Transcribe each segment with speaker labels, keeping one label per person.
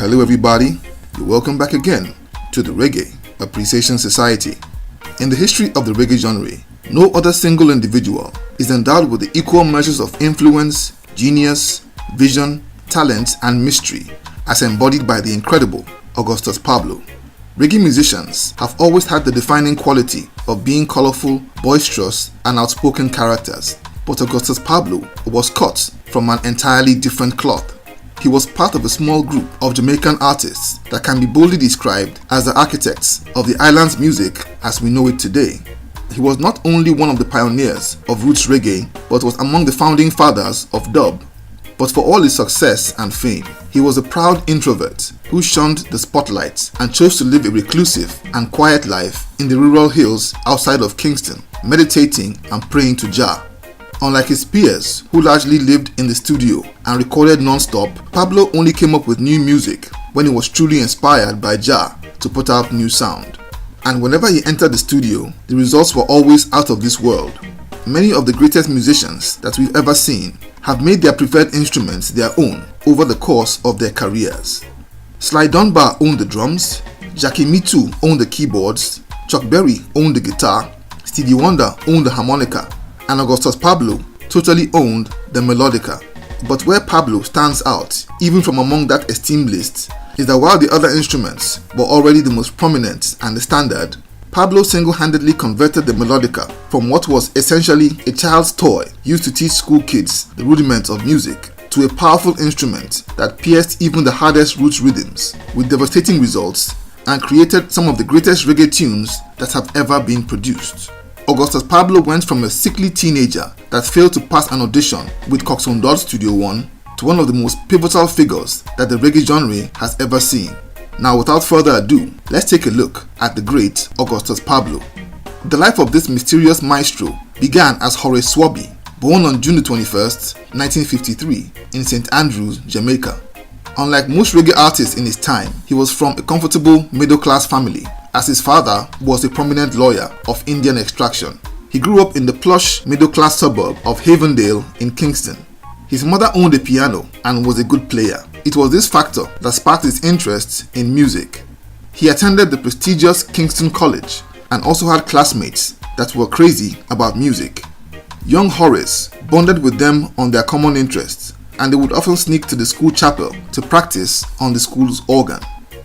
Speaker 1: Hello everybody, you're welcome back again to the Reggae Appreciation Society. In the history of the reggae genre, no other single individual is endowed with the equal measures of influence, genius, vision, talent, and mystery as embodied by the incredible Augusto Pablo. Reggae musicians have always had the defining quality of being colorful, boisterous, and outspoken characters, but Augusto Pablo was cut from an entirely different cloth. He was part of a small group of Jamaican artists that can be boldly described as the architects of the island's music as we know it today. He was not only one of the pioneers of roots reggae, but was among the founding fathers of dub. But for all his success and fame, he was a proud introvert who shunned the spotlight and chose to live a reclusive and quiet life in the rural hills outside of Kingston, meditating and praying to Jah. Unlike his peers, who largely lived in the studio and recorded non-stop, Pablo only came up with new music when he was truly inspired by Jah to put out new sound. And whenever he entered the studio, the results were always out of this world. Many of the greatest musicians that we've ever seen have made their preferred instruments their own over the course of their careers. Sly Dunbar owned the drums, Jackie Mitu owned the keyboards, Chuck Berry owned the guitar, Stevie Wonder owned the harmonica, and Augusto Pablo totally owned the melódica. But where Pablo stands out, even from among that esteemed list, is that while the other instruments were already the most prominent and the standard, Pablo single-handedly converted the melódica from what was essentially a child's toy used to teach school kids the rudiments of music to a powerful instrument that pierced even the hardest roots rhythms with devastating results and created some of the greatest reggae tunes that have ever been produced. Augusto Pablo went from a sickly teenager that failed to pass an audition with Coxsone Dodd Studio One to one of the most pivotal figures that the reggae genre has ever seen. Now without further ado, let's take a look at the great Augusto Pablo. The life of this mysterious maestro began as Horace Swabby, born on June 21st, 1953 in St. Andrews, Jamaica. Unlike most reggae artists in his time, he was from a comfortable middle-class family, as his father was a prominent lawyer of Indian extraction. He grew up in the plush middle-class suburb of Havendale in Kingston. His mother owned a piano and was a good player. It was this factor that sparked his interest in music. He attended the prestigious Kingston College and also had classmates that were crazy about music. Young Horace bonded with them on their common interests, and they would often sneak to the school chapel to practice on the school's organ.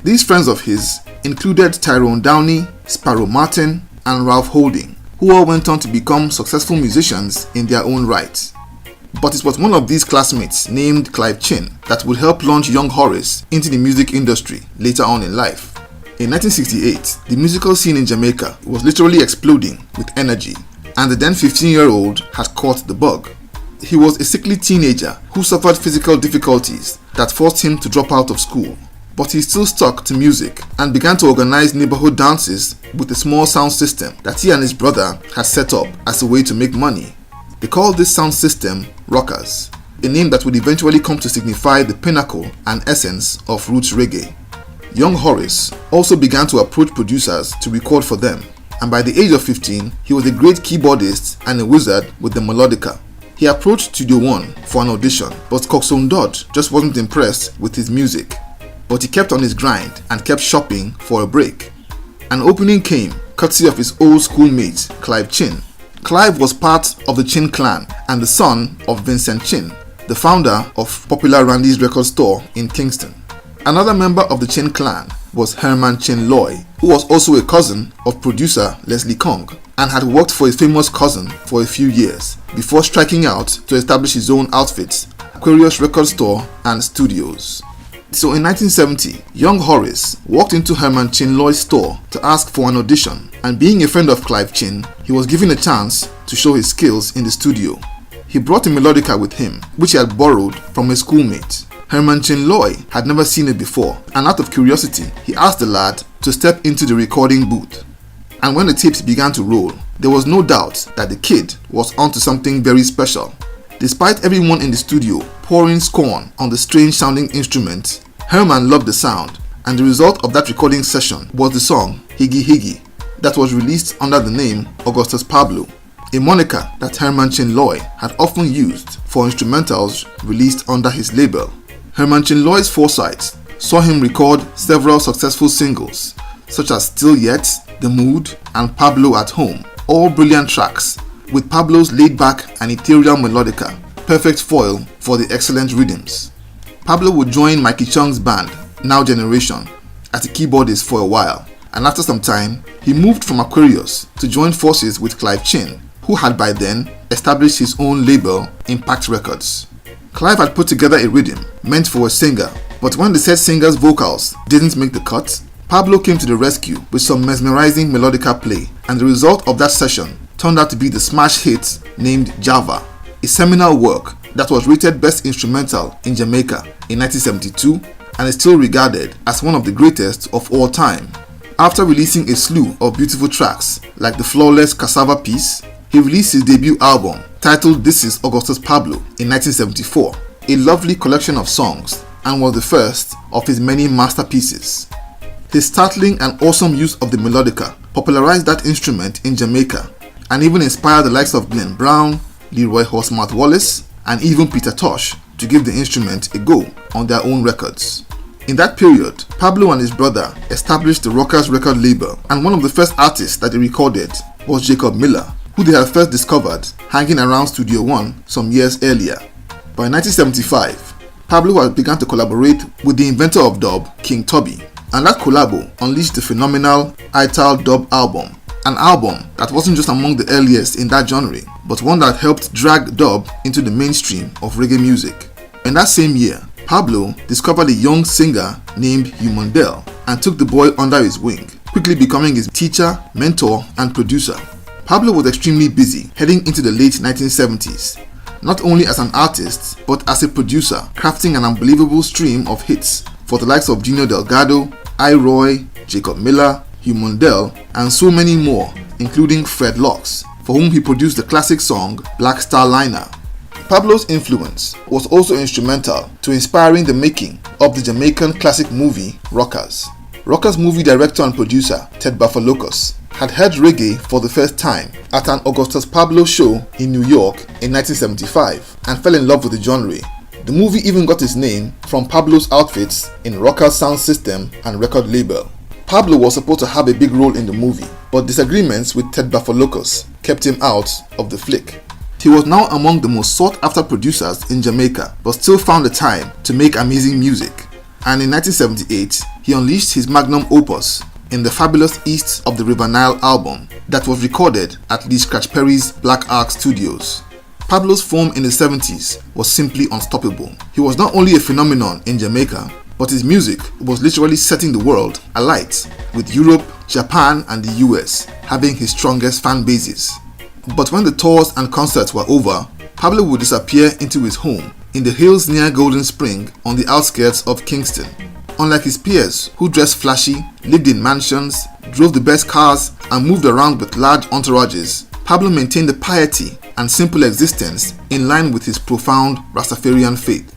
Speaker 1: These friends of his included Tyrone Downey, Sparrow Martin, and Ralph Holding, who all went on to become successful musicians in their own right. But it was one of these classmates named Clive Chin that would help launch young Horace into the music industry later on in life. In 1968, the musical scene in Jamaica was literally exploding with energy, and the then 15-year-old had caught the bug. He was a sickly teenager who suffered physical difficulties that forced him to drop out of school. But he still stuck to music and began to organize neighborhood dances with a small sound system that he and his brother had set up as a way to make money. They called this sound system Rockers, a name that would eventually come to signify the pinnacle and essence of roots reggae. Young Horace also began to approach producers to record for them, and by the age of 15, he was a great keyboardist and a wizard with the melódica. He approached Studio One for an audition, but Coxsone Dodd just wasn't impressed with his music. But he kept on his grind and kept shopping for a break. An opening came courtesy of his old schoolmate, Clive Chin. Clive was part of the Chin clan and the son of Vincent Chin, the founder of popular Randy's record store in Kingston. Another member of the Chin clan was Herman Chin Loy, who was also a cousin of producer Leslie Kong and had worked for his famous cousin for a few years before striking out to establish his own outfits, Aquarius Record Store and Studios. So in 1970, young Horace walked into Herman Chin Loy's store to ask for an audition, and being a friend of Clive Chin, he was given a chance to show his skills in the studio. He brought a melódica with him, which he had borrowed from a schoolmate. Herman Chin Loy had never seen it before, and out of curiosity, he asked the lad to step into the recording booth. And when the tapes began to roll, there was no doubt that the kid was onto something very special. Despite everyone in the studio pouring scorn on the strange sounding instrument, Herman loved the sound, and the result of that recording session was the song Higgy Higgy that was released under the name Augusto Pablo, a moniker that Herman Chin Loy had often used for instrumentals released under his label. Herman Chin Loy's foresight saw him record several successful singles, such as Still Yet, The Mood, and Pablo at Home, all brilliant tracks, with Pablo's laid-back and ethereal melodica, perfect foil for the excellent rhythms. Pablo would join Mikey Chung's band, Now Generation, as a keyboardist for a while, and after some time, he moved from Aquarius to join forces with Clive Chin, who had by then established his own label, Impact Records. Clive had put together a rhythm meant for a singer, but when the said singer's vocals didn't make the cut, Pablo came to the rescue with some mesmerizing melodica play, and the result of that session turned out to be the smash hit named Java, a seminal work that was rated Best Instrumental in Jamaica in 1972 and is still regarded as one of the greatest of all time. After releasing a slew of beautiful tracks like the flawless Cassava piece, he released his debut album titled This Is Augusto Pablo in 1974, a lovely collection of songs, and was the first of his many masterpieces. His startling and awesome use of the melodica popularized that instrument in Jamaica and even inspired the likes of Glenn Brown, Leroy Horsemouth Wallace, and even Peter Tosh to give the instrument a go on their own records. In that period, Pablo and his brother established the Rockers record label, and one of the first artists that they recorded was Jacob Miller, who they had first discovered hanging around Studio One some years earlier. By 1975, Pablo had begun to collaborate with the inventor of dub, King Tubby, and that collabo unleashed the phenomenal Ital Dub album, an album that wasn't just among the earliest in that genre, but one that helped drag dub into the mainstream of reggae music. In that same year, Pablo discovered a young singer named Hugh Mundell and took the boy under his wing, quickly becoming his teacher, mentor, and producer. Pablo was extremely busy heading into the late 1970s, not only as an artist, but as a producer, crafting an unbelievable stream of hits for the likes of Genio Delgado, I. Roy, Jacob Miller, Hugh Mundell, and so many more, including Fred Locks, for whom he produced the classic song Black Star Liner. Pablo's influence was also instrumental to inspiring the making of the Jamaican classic movie Rockers. Rockers movie director and producer Ted Bafalocus had heard reggae for the first time at an Augusto Pablo show in New York in 1975 and fell in love with the genre. The movie even got its name from Pablo's outfits in Rockers sound system and record label. Pablo was supposed to have a big role in the movie, but disagreements with Ted Bafalocus kept him out of the flick. He was now among the most sought-after producers in Jamaica, but still found the time to make amazing music. And in 1978, he unleashed his magnum opus in the fabulous East of the River Nile album that was recorded at Lee Scratch Perry's Black Ark Studios. Pablo's form in the 70s was simply unstoppable. He was not only a phenomenon in Jamaica, but his music was literally setting the world alight, with Europe, Japan, and the US having his strongest fan bases. But when the tours and concerts were over, Pablo would disappear into his home in the hills near Golden Spring on the outskirts of Kingston. Unlike his peers who dressed flashy, lived in mansions, drove the best cars, and moved around with large entourages, Pablo maintained a piety and simple existence in line with his profound Rastafarian faith.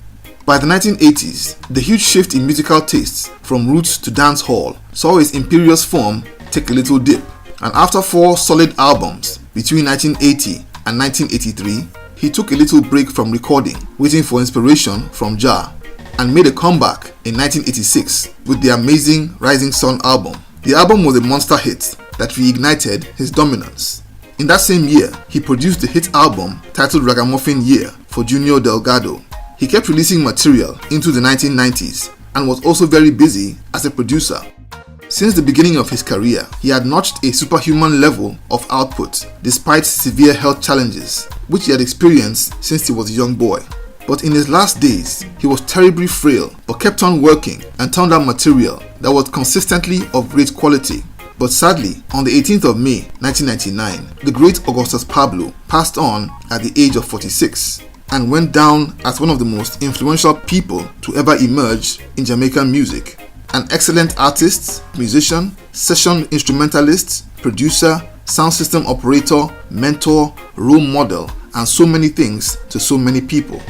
Speaker 1: By the 1980s, the huge shift in musical tastes from roots to dancehall saw his imperious form take a little dip, and after 4 solid albums between 1980 and 1983, he took a little break from recording, waiting for inspiration from Jah, and made a comeback in 1986 with the amazing Rising Sun album. The album was a monster hit that reignited his dominance. In that same year, he produced the hit album titled Ragamuffin Year for Junior Delgado. He kept releasing material into the 1990s and was also very busy as a producer. Since the beginning of his career, he had notched a superhuman level of output despite severe health challenges, which he had experienced since he was a young boy. But in his last days, he was terribly frail but kept on working and turned out material that was consistently of great quality. But sadly, on the 18th of May 1999, the great Augusto Pablo passed on at the age of 46 and went down as one of the most influential people to ever emerge in Jamaican music. An excellent artist, musician, session instrumentalist, producer, sound system operator, mentor, role model, and so many things to so many people.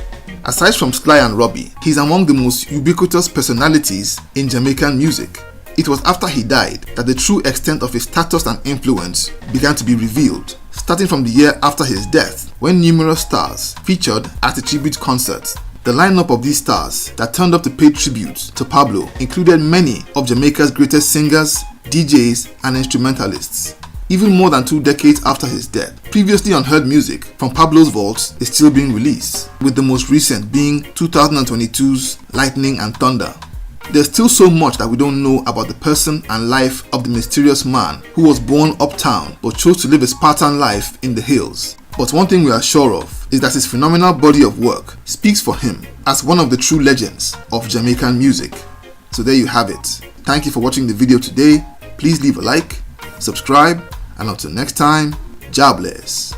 Speaker 1: Aside from Sly and Robbie, he's among the most ubiquitous personalities in Jamaican music. It was after he died that the true extent of his status and influence began to be revealed, starting from the year after his death, when numerous stars featured at a tribute concert. The lineup of these stars that turned up to pay tribute to Pablo included many of Jamaica's greatest singers, DJs, and instrumentalists. Even more than 2 decades after his death, previously unheard music from Pablo's vaults is still being released, with the most recent being 2022's Lightning and Thunder. There's still so much that we don't know about the person and life of the mysterious man who was born uptown but chose to live a Spartan life in the hills. But one thing we are sure of is that his phenomenal body of work speaks for him as one of the true legends of Jamaican music. So there you have it. Thank you for watching the video today. Please leave a like, subscribe, and until next time, God bless.